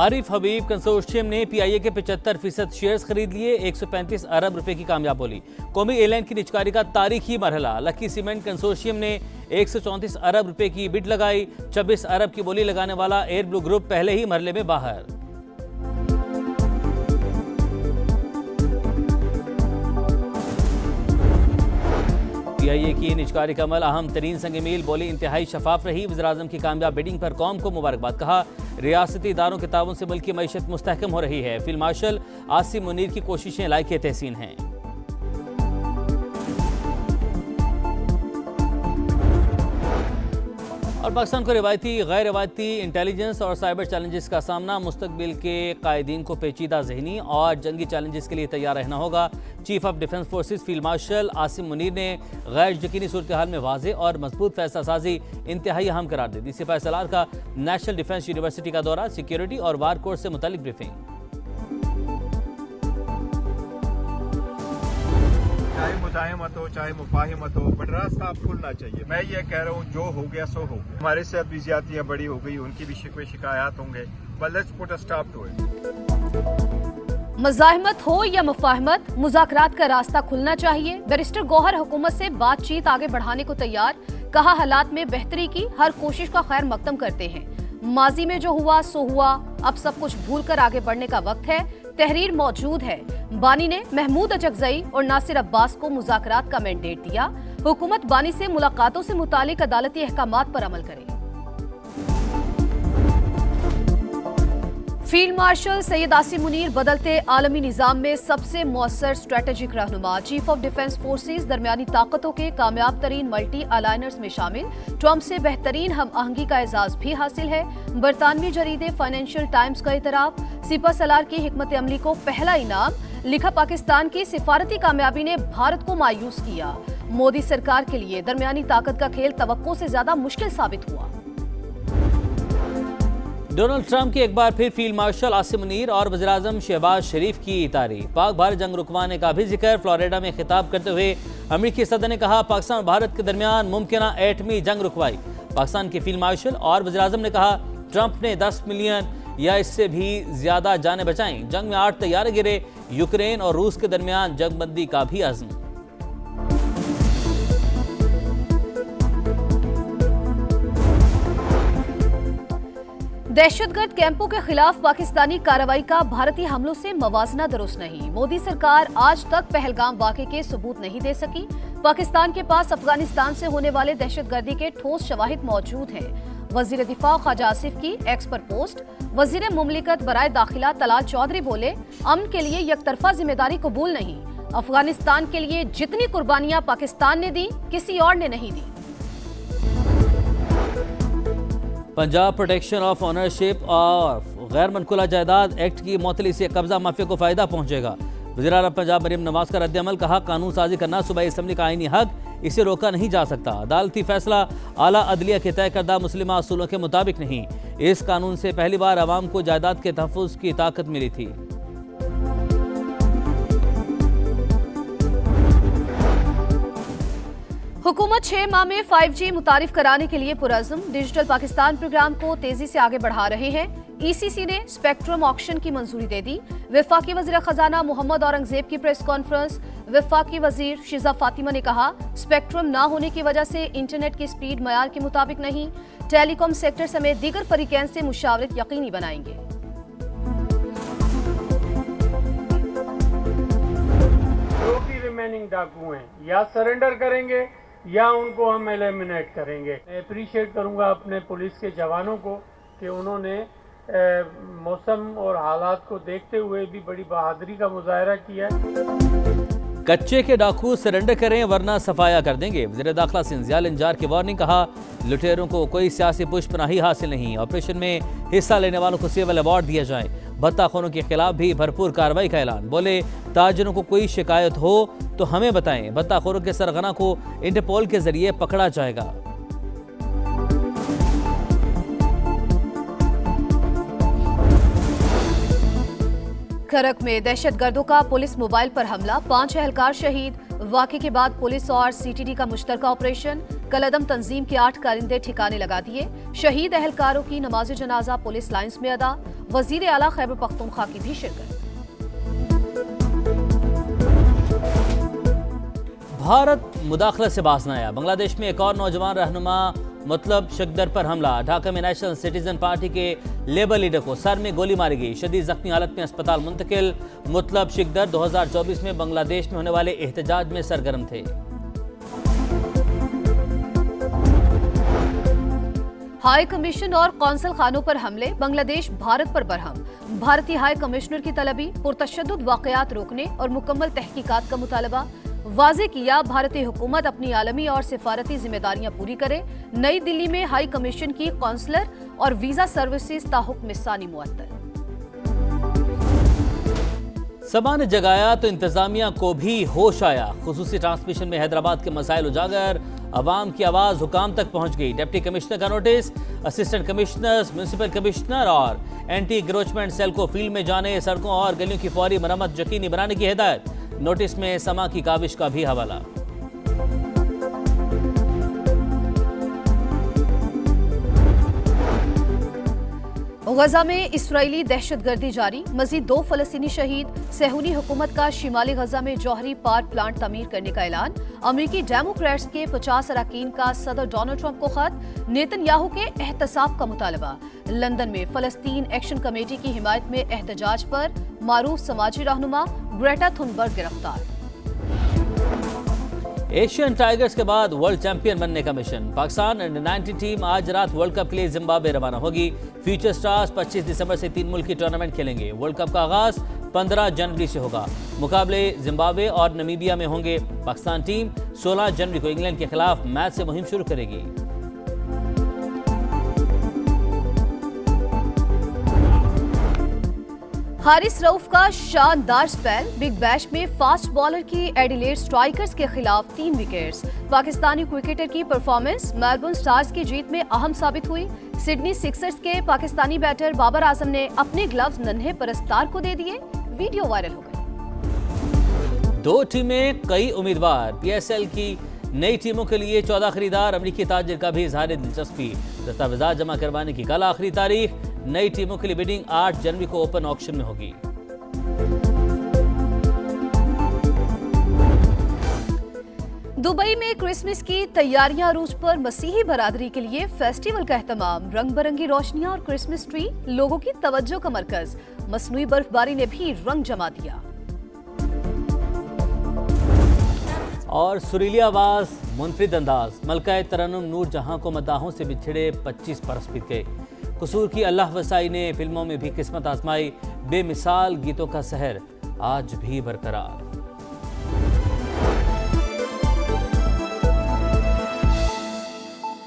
आरिफ हबीब consortium ने PIA के 75% shares खरीद लिए। 135 अरब रुपए की कामयाब बोली। कौमी एयरलाइन की निजकारी का तारीखी मरहला। लकी सीमेंट कंसोर्शियम ने 134 अरब रुपए की बिड लगाई। 26 अरब की बोली लगाने वाला एयर ब्लू ग्रुप पहले ही मरहले में बाहर। पीआईए की निजकारी का अमल अहम तरीन संग मील बोली इंतहाई शफाफ रही। वज़ीर-ए-आज़म की कामयाब बिडिंग पर कौम को मुबारकबाद। कहा रियासती इदारों के ताउन से मुल्क की मईशत मुस्तहकम हो रही है। फील्ड मार्शल आसिम मुनीर की कोशिशें लायक तहसीन हैं। और पाकिस्तान को रिवायती गैर रिवायती इंटेलिजेंस और साइबर चैलेंजेस का सामना। मुस्तकबिल के कायदीन को पेचीदा जहनी और जंगी चैलेंजेस के लिए तैयार रहना होगा। Chief of defence forces field marshal Asim Munir ने गैर यकीनी सूरत हाल में वाज़ेह और मजबूत फैसला साजी इंतहाई अहम करार दे दी। सिपाही सलार का नेशनल डिफेंस यूनिवर्सिटी का दौरा। सिक्योरिटी और वार कोर्स से मुतालिक ब्रीफिंग। चाहे मुजाहिमत हो चाहे मुफाहिमत हो, बट रास्ता आप खुलना चाहिए। मैं ये कह रहा हूँ जो हो गया सो हो गया। हमारे साथ भी ज्यादतियाँ बड़ी हो गई, उनकी भी शिकवे शिकायत होंगे, but let's put a stop to it. मुजाहिमत हो या मुफाहिमत, मुज़ाकरात का रास्ता खुलना चाहिए। बैरिस्टर गौहर हुकूमत से बातचीत आगे बढ़ाने को तैयार। कहा हालात में बेहतरी की हर कोशिश का खैर मकदम करते हैं। माजी में जो हुआ सो हुआ, अब सब कुछ भूल कर आगे बढ़ने का वक्त है। तहरीर मौजूद है। बानी ने महमूद अचकजई और नासिर अब्बास को मुज़ाकरात का मैंडेट दिया। हुकूमत बानी से मुलाकातों से मुतालिक अदालती अहकामात पर अमल करे। फील्ड मार्शल सैयद आसिम मुनीर बदलते आलमी निज़ाम में सबसे मौसर स्ट्रेटेजिक रहनुमा। चीफ ऑफ डिफेंस फोर्सेस दरमियानी ताकतों के कामयाब तरीन मल्टी अलायनर्स में शामिल। ट्रंप से बेहतरीन हम आहंगी का एजाज भी हासिल है। बरतानवी जरीदे फाइनेंशियल टाइम्स का इतराफ। सिपा सलार की हिकमत अमली को पहला इनाम। लिखा पाकिस्तान की सिफारती कामयाबी ने भारत को मायूस किया। मोदी सरकार के लिए दरमियानी ताकत का खेल तवक्को से ज्यादा मुश्किल साबित हुआ। डोनाल्ड ट्रंप की एक बार फिर फील्ड मार्शल आसिम मुनीर और वज़ीर-ए-आज़म शहबाज शरीफ की तारीफ। पाक भारत जंग रुकवाने का भी जिक्र। फ्लोरिडा में खिताब करते हुए अमेरिकी सदर ने कहा पाकिस्तान और भारत के दरमियान मुमकिन एटमी जंग रुकवाई। पाकिस्तान के फील्ड मार्शल और वज़ीर-ए-आज़म ने कहा ट्रंप ने 10 मिलियन या इससे भी ज्यादा जानें बचाई। जंग में 8 तैयारे गिरे। यूक्रेन और रूस के दरमियान जंगबंदी का भी अज़्म। दहशतगर्द कैंपों के खिलाफ पाकिस्तानी कार्रवाई का भारतीय हमलों से मवाजना दुरुस्त नहीं। मोदी सरकार आज तक पहलगाम वाक़े के सबूत नहीं दे सकी। पाकिस्तान के पास अफगानिस्तान से होने वाले दहशतगर्दी के ठोस शवाहिद मौजूद हैं। वजीर दिफा ख्वाजा आसिफ की एक्स पर पोस्ट। वजीर मुमलिकत बराए दाखिला तलाल चौधरी बोले अमन के लिए यकतरफा जिम्मेदारी कबूल नहीं। अफगानिस्तान के लिए जितनी कुर्बानियां पाकिस्तान ने दी किसी और ने नहीं दी। Punjab protection of ownership of गैर मनकुला जायदाद एक्ट की मौतली से कब्जा माफिया को फायदा पहुंचेगा। वज़ीर आला पंजाब मरीम नवाज का रद्द-ए-अमल। कहा कानून साजी करना सूबाई असम्बली का आईनी हक, इसे रोका नहीं जा सकता। अदालती फैसला आला अदलिया के तय करदा मुस्लिम असूलों के मुताबिक नहीं। इस कानून से पहली बार अवाम को जायदाद के तहफ़्फ़ुज़ की ताकत मिली थी। हुकूमत 6 माह में 5G मुतारिफ कराने के लिए पुरअज़्म। डिजिटल पाकिस्तान प्रोग्राम को तेजी से आगे बढ़ा रहे हैं। ECC ने स्पेक्ट्रम ऑक्शन की मंजूरी दे दी। वफाकी वज़ीर खजाना मोहम्मद औरंगजेब की प्रेस कॉन्फ्रेंस। वफाकी वज़ीर शिजा फातिमा ने कहा स्पेक्ट्रम ना होने की वजह से इंटरनेट की स्पीड मयार के मुताबिक नहीं। टेलीकॉम सेक्टर समेत दीगर फरीकैन से मुशावरत यकीनी बनाएंगे। जो भी रिमेनिंग डाकू हैं या सरेंडर करेंगे या उनको हम एलिमिनेट करेंगे। मैं अप्रिशिएट करूंगा अपने पुलिस के जवानों को कि उन्होंने मौसम और हालात को देखते हुए भी बड़ी बहादुरी का मुजाहरा किया है। कच्चे के डाकू सरेंडर करें वरना सफाया कर देंगे। वज़ीर दाखिला सिंजियाल इंजार की वार्निंग। कहा लुटेरों को कोई सियासी पुष्पनाही हासिल नहीं। ऑपरेशन में हिस्सा लेने वालों को सिविल अवार्ड दिया जाए। भत्ताखोरों के खिलाफ भी भरपूर कार्रवाई का ऐलान। बोले ताजरों को कोई शिकायत हो तो हमें बताएं। भत्ताखोरों के सरगना को इंटरपोल के जरिए पकड़ा जाएगा। करक में दहशतगर्दों का पुलिस मोबाइल पर हमला। 5 एहलकार शहीद। वाक़े के बाद पुलिस और सीटीडी का मुश्तरका ऑपरेशन, कलअदम तंजीम के 8 कारिंदे ठिकाने लगा दिए। शहीद अहलकारों की नमाज जनाजा पुलिस लाइन्स में अदा। वजीर आला खैबर पख्तूनख्वा की भी शिरकत। भारत मुदाखलत से बाज न आया। बांग्लादेश में एक और नौजवान रहनुमा मतलब शक्दर पर हमला। ढाका में नेशनल सिटीजन पार्टी के लेबर लीडर को सर में गोली मारी गई। शदीद जख्मी हालत में अस्पताल मुंतकिल। मतलब शक्दर 2024 में बांग्लादेश में होने वाले एहतजाज में सरगर्म थे। हाई कमीशन और कौंसल खानों पर हमले, बांग्लादेश भारत पर बरहम। भारतीय हाई कमिश्नर की तलबी, पुरतशद्दुद वाक़यात रोकने और मुकम्मल तहकीकात का मुतालबा। वाज़े किया भारतीय हुकूमत अपनी आलमी और सिफारती जिम्मेदारियां पूरी करे। नई दिल्ली में हाई कमीशन की कौंसलर और वीजा सर्विसेज ताहुक्म सानी मुअत्तल। सभा ने जगाया तो इंतजामिया को भी होश आया। खुसूसी ट्रांसमिशन में हैदराबाद के मसाइल उजागर, अवाम की आवाज हुकाम तक पहुंच गई। डिप्टी कमिश्नर का notice, assistant commissioners, municipal commissioner और एंटी इंक्रोचमेंट सेल को फील्ड में जाने, सड़कों और गलियों की फौरी मरम्मत यकीनी बनाने की हिदायत। नोटिस में समा की काविश का भी हवाला। गजा में इस्राएली दहशतगर्दी जारी, मजीद 2 फलस्तीनी शहीद। सेहूनी हुकूमत का शिमाली गजा में जौहरी पावर प्लांट तमीर करने का ऐलान। अमेरिकी डेमोक्रेट्स के 50 अरकान का सदर डोनाल्ड ट्रंप को खत। नेतन्याहू के एहतसाब का मुतालबा। लंदन में फलस्तीन एक्शन कमेटी की हिमायत में एहतजाज पर मारूफ समाजी रहनुमा ग्रेटा थुनबर्ग गिरफ्तार। एशियन टाइगर्स के बाद वर्ल्ड चैंपियन बनने का मिशन। पाकिस्तान अंडर-19 टीम आज रात वर्ल्ड कप के लिए जिम्बाब्वे रवाना होगी। फ्यूचर स्टार्स 25 दिसंबर से 3 मुल्क की टूर्नामेंट खेलेंगे। वर्ल्ड कप का आगाज 15 जनवरी से होगा। मुकाबले जिम्बाब्वे और नमीबिया में होंगे। पाकिस्तान टीम 16 जनवरी को इंग्लैंड के खिलाफ मैच से मुहिम शुरू करेगी। हारिस रऊफ का शानदार स्पेल, बिग बैश में फास्ट बॉलर की एडिलेड स्ट्राइकर्स के खिलाफ 3 विकेट्स। पाकिस्तानी क्रिकेटर की परफॉर्मेंस मेलबर्न स्टार्स की जीत में अहम साबित हुई। सिडनी सिक्सर्स के पाकिस्तानी बैटर बाबर आजम ने अपने ग्लव्स नन्हे परस्तार को दे दिए। वीडियो वायरल हो गई। 2 टीमें, कई उम्मीदवार। पीएसएल की नई टीमों के लिए 14 खरीदार। अमेरिकी ताजिर का भी इजहार दिलचस्पी। दस्तावेजात जमा करवाने की कल आखिरी तारीख। नई टीमों के लिए बिडिंग 8 जनवरी को ओपन ऑक्शन में होगी। दुबई में क्रिसमस की तैयारियां अरूज पर। मसीही बरादरी के लिए फेस्टिवल का एहतमाम। रंग बिरंगी रोशनियां और क्रिसमस ट्री लोगों की तवज्जो का मरकज। मसनूई बर्फबारी ने भी रंग जमा दिया। और सुरीली आवाज, मुनफरिद अंदाज, मलका तरन्नुम नूर जहां को मदाहों से बिछड़े 25 बरस बीत गए। कसूर की अल्लाह वसाई ने फिल्मों में भी किस्मत आजमाई। बेमिसाल गीतों का सहर आज भी बरकरार।